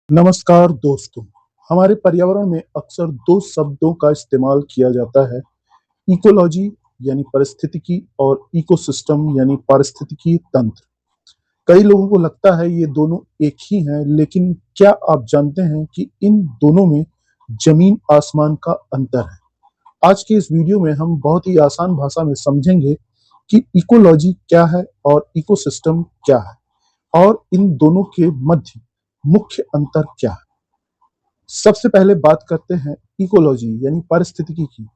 नमस्कार दोस्तों। हमारे पर्यावरण में अक्सर दो शब्दों का इस्तेमाल किया जाता है। इकोलॉजी यानी पारिस्थितिकी और इकोसिस्टम यानी पारिस्थितिकी तंत्र। कई लोगों को लगता है ये दोनों एक ही हैं, लेकिन क्या आप जानते हैं कि इन दोनों में जमीन आसमान का अंतर है। आज के इस वीडियो में हम बहुत ही आसान भाषा में समझेंगे कि इकोलॉजी क्या है और इकोसिस्टम क्या है और इन दोनों के मध्य मुख्य अंतर क्या है। सबसे पहले बात करते हैं इकोलॉजी यानी पारिस्थितिकी की।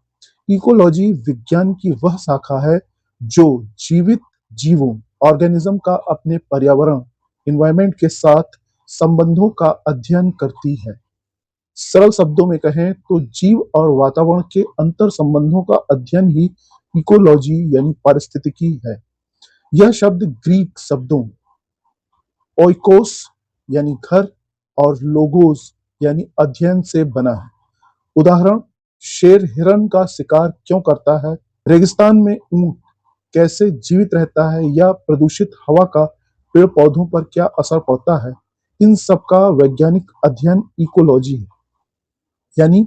इकोलॉजी विज्ञान की वह शाखा है जो जीवित जीवों ऑर्गेनिज्म का अपने पर्यावरण एनवायरनमेंट के साथ संबंधों का अध्ययन करती है। सरल शब्दों में कहें तो जीव और वातावरण के अंतर संबंधों का अध्ययन ही इकोलॉजी यानी पारिस्थितिकी है। यह शब्द ग्रीक शब्दों ओइकोस यानी घर और लोगोस यानी अध्ययन से बना है। उदाहरण, शेर हिरण का शिकार क्यों करता है, रेगिस्तान में ऊंट कैसे जीवित रहता है या प्रदूषित हवा का पेड़ पौधों पर क्या असर पड़ता है, इन सब का वैज्ञानिक अध्ययन इकोलॉजी है। यानी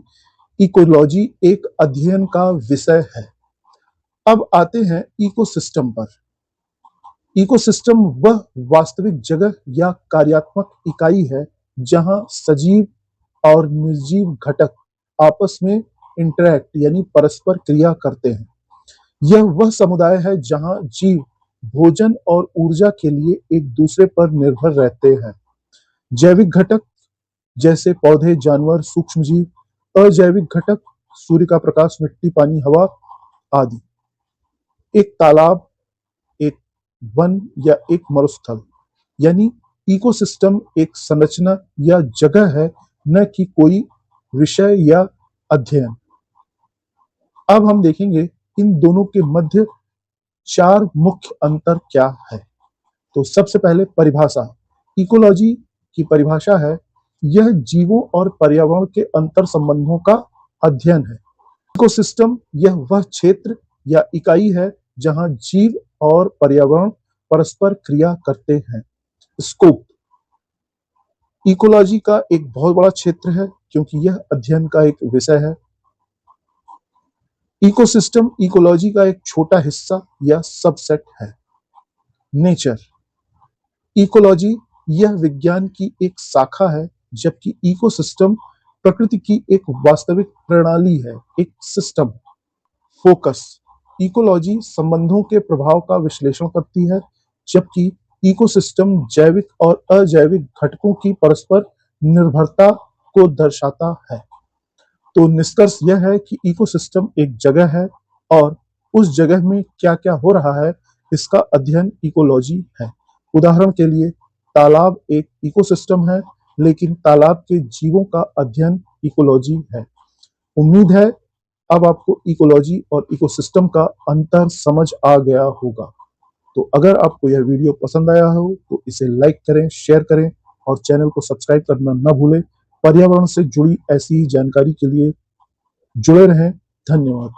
इकोलॉजी एक अध्ययन का विषय है। अब आते हैं इकोसिस्टम पर। इकोसिस्टम वह वास्तविक जगह या कार्यात्मक इकाई है जहां सजीव और निर्जीव घटक आपस में इंटरैक्ट यानी परस्पर क्रिया करते हैं। यह वह समुदाय है जहां जीव भोजन और ऊर्जा के लिए एक दूसरे पर निर्भर रहते हैं। जैविक घटक जैसे पौधे, जानवर, सूक्ष्म जीव। अजैविक घटक सूर्य का प्रकाश, मिट्टी, पानी, हवा आदि। एक तालाब, एक वन या एक मरुस्थल। यानी इकोसिस्टम एक संरचना या जगह है, न कि कोई विषय या अध्ययन। अब हम देखेंगे इन दोनों के मध्य चार मुख्य अंतर क्या है। तो सबसे पहले परिभाषा। इकोलॉजी की परिभाषा है, यह जीवों और पर्यावरण के अंतर संबंधों का अध्ययन है। इकोसिस्टम यह वह क्षेत्र या इकाई है जहां जीव और पर्यावरण परस्पर क्रिया करते हैं। स्कोप इकोलॉजी का एक बहुत बड़ा क्षेत्र है क्योंकि यह अध्ययन का एक विषय है। इकोसिस्टम इकोलॉजी का एक छोटा हिस्सा या सबसेट है। नेचर इकोलॉजी यह विज्ञान की एक शाखा है, जबकि इकोसिस्टम प्रकृति की एक वास्तविक प्रणाली है, एक सिस्टम। फोकस इकोलॉजी संबंधों के प्रभाव का विश्लेषण करती है, जबकि इकोसिस्टम जैविक और अजैविक घटकों की परस्पर निर्भरता को दर्शाता है। तो निष्कर्ष यह है कि इकोसिस्टम एक जगह है और उस जगह में क्या क्या हो रहा है इसका अध्ययन इकोलॉजी है। उदाहरण के लिए तालाब एक इकोसिस्टम है, लेकिन तालाब के जीवों का अध्ययन इकोलॉजी है। उम्मीद है अब आपको इकोलॉजी और इकोसिस्टम का अंतर समझ आ गया होगा। तो अगर आपको यह वीडियो पसंद आया हो तो इसे लाइक करें, शेयर करें और चैनल को सब्सक्राइब करना न भूलें। पर्यावरण से जुड़ी ऐसी ही जानकारी के लिए जुड़े रहें। धन्यवाद।